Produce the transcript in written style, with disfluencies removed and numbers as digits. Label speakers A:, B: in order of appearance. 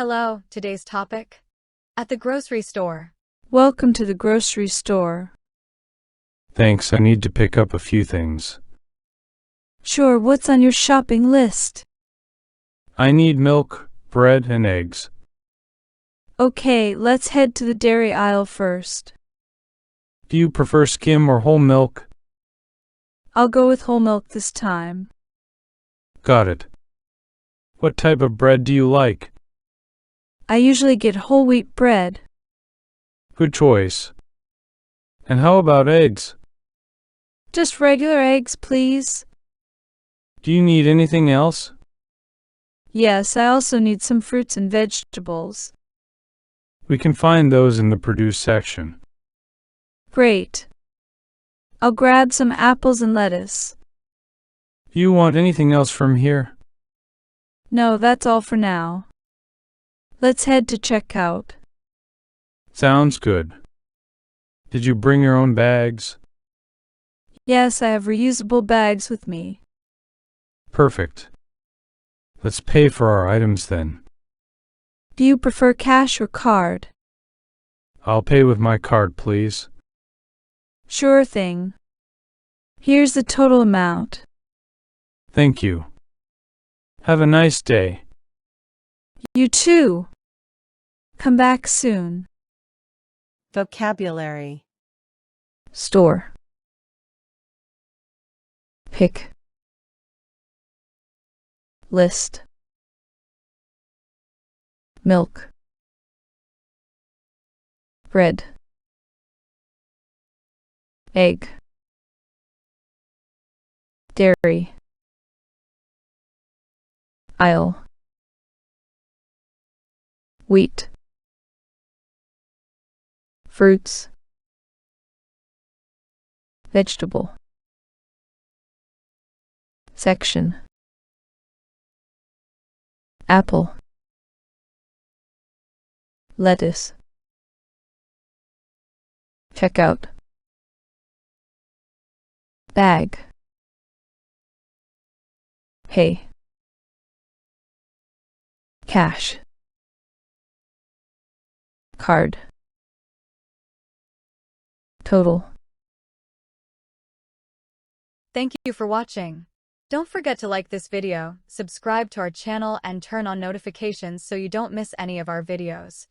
A: Hello, today's topic? At the grocery store.
B: Welcome to the grocery store.
C: Thanks, I need to pick up a few things.
B: Sure, what's on your shopping list?
C: I need milk, bread, and eggs.
B: Okay, let's head to the dairy aisle first.
C: Do you prefer skim or whole milk?
B: I'll go with whole milk this time.
C: Got it. What type of bread do you like?
B: I usually get whole wheat bread.
C: Good choice. And how about eggs?
B: Just regular eggs, please.
C: Do you need anything else?
B: Yes, I also need some fruits and vegetables.
C: We can find those in the produce section.
B: Great. I'll grab some apples and lettuce.
C: Do you want anything else from here?
B: No, that's all for now. Let's head to checkout.
C: Sounds good. Did you bring your own bags?
B: Yes, I have reusable bags with me.
C: Perfect. Let's pay for our items then.
B: Do you prefer cash or card?
C: I'll pay with my card, please.
B: Sure thing. Here's the total amount.
C: Thank you. Have a nice day.
B: You too. Come back soon.
D: Vocabulary.
B: Store. Pick. List. Milk. Bread. Egg. Dairy. Aisle. Wheat. Fruits. Vegetable. Section. Apple. Lettuce. Checkout. Bag. Pay. Cash. Card. Total.
A: Thank you for watching. Don't forget to like this video, subscribe to our channel and turn on notifications so you don't miss any of our videos.